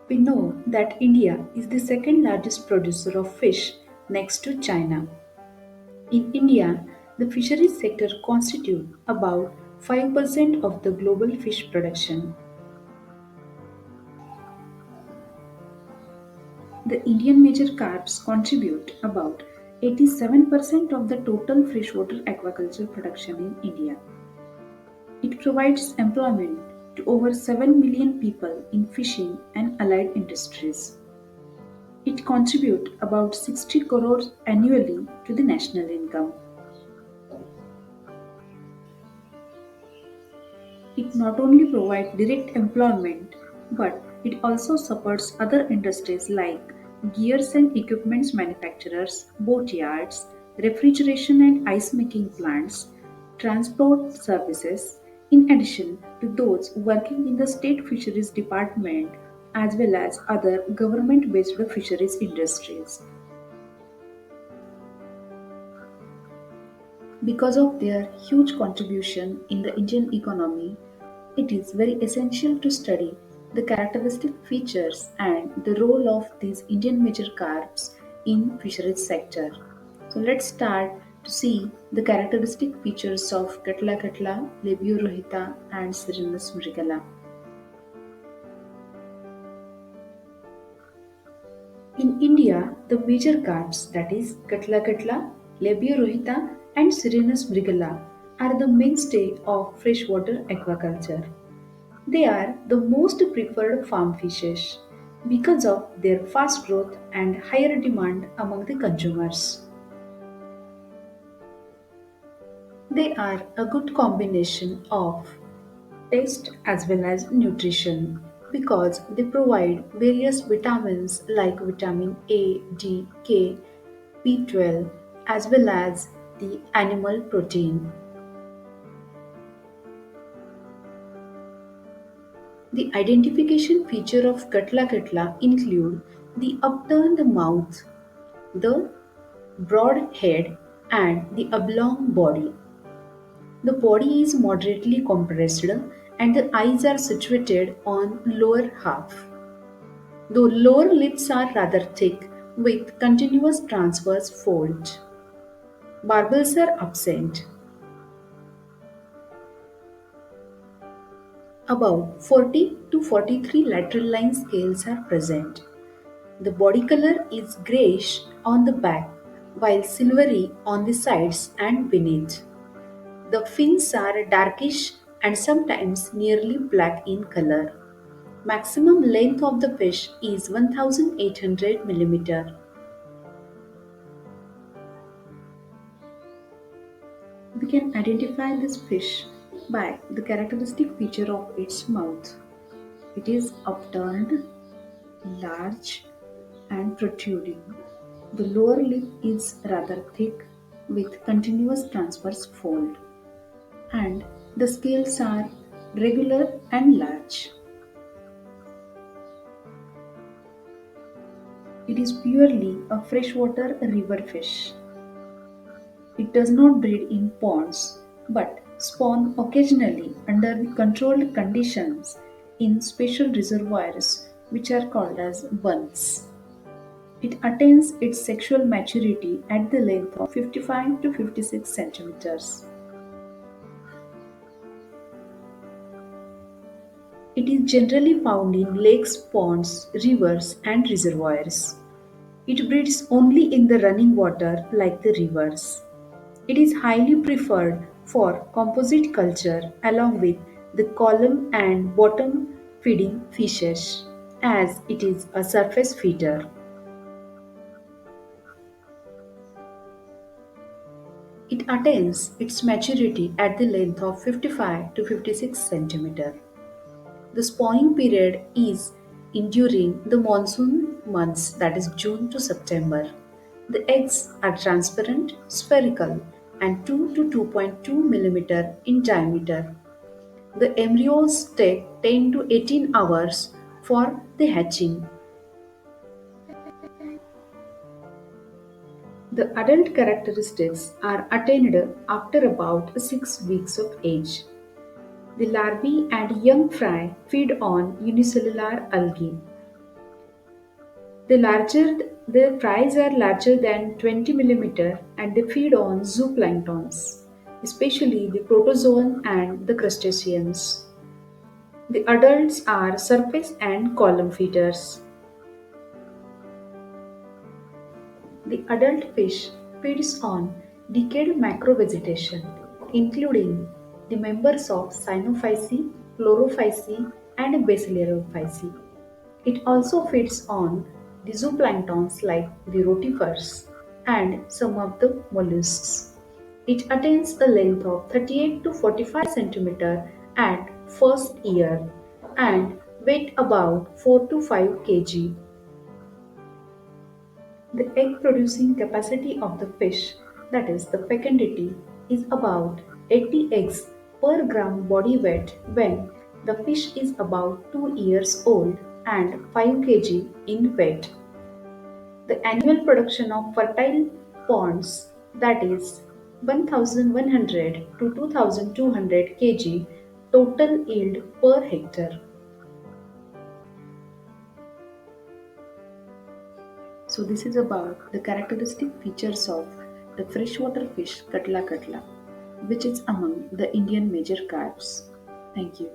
We know that India is the second largest producer of fish next to China. In India, the fisheries sector constitutes about 5% of the global fish production. The Indian major carps contribute about 87% of the total freshwater aquaculture production in India. It provides employment to over 7 million people in fishing and allied industries. It contributes about 60 crores annually to the national income. It not only provides direct employment, but it also supports other industries like gears and equipments manufacturers, boat yards, refrigeration and ice making plants, transport services, in addition to those working in the state fisheries department as well as other government based fisheries industries. Because of their huge contribution in the Indian economy, it is very essential to study the characteristic features and the role of these Indian major carps in fisheries sector. So let's start to see the characteristic features of Katla katla, Lebiorohita and Syrinus mrigala. In India, the major carps that is Katla katla, Lebiorohita and Syrinus mrigala are the mainstay of freshwater aquaculture. They are the most preferred farm fishes because of their fast growth and higher demand among the consumers. They are a good combination of taste as well as nutrition because they provide various vitamins like vitamin A, D, K, B12 as well as the animal protein. The identification feature of Katla Katla include the upturned mouth, the broad head, and the oblong body. The body is moderately compressed and the eyes are situated on lower half. The lower lips are rather thick with continuous transverse folds. Barbels are absent. About 40 to 43 lateral line scales are present. The body color is greyish on the back while silvery on the sides and beneath. The fins are darkish and sometimes nearly black in color. Maximum length of the fish is 1800 mm. We can identify this fish by the characteristic feature of its mouth. It is upturned, large, and protruding. The lower lip is rather thick with continuous transverse fold, and the scales are regular and large. It is purely a freshwater river fish. It does not breed in ponds but spawn occasionally under the controlled conditions in special reservoirs which are called as bunds. It attains its sexual maturity at the length of 55 to 56 centimeters. It is generally found in lakes, ponds, rivers, and reservoirs. It breeds only in the running water like the rivers. It is highly preferred for composite culture along with the column and bottom feeding fishes as it is a surface feeder. It attains its maturity at the length of 55 to 56 centimeter. The spawning period is in during the monsoon months that is June to September. The eggs are transparent, spherical and 2 to 2.2 millimeter in diameter. The embryos take 10 to 18 hours for the hatching. The adult characteristics are attained after about 6 weeks of age. The larvae and young fry feed on unicellular algae. Their fries are larger than 20 millimeter and they feed on zooplanktons, especially the protozoan and the crustaceans. The adults are surface and column feeders. The adult fish feeds on decayed macrovegetation, including the members of Cyanophyceae, Chlorophyceae, and Basilarophyceae. It also feeds on the zooplanktons like the rotifers and some of the mollusks. It attains a length of 38 to 45 cm at first year and weight about 4 to 5 kg. The egg producing capacity of the fish, that is the fecundity, is about 80 eggs per gram body weight when the fish is about 2 years old and 5 kg in weight. The annual production of fertile ponds, that is 1100 to 2200 kg total yield per hectare. So this is about the characteristic features of the freshwater fish Katla katla, which is among the Indian major carps. Thank you.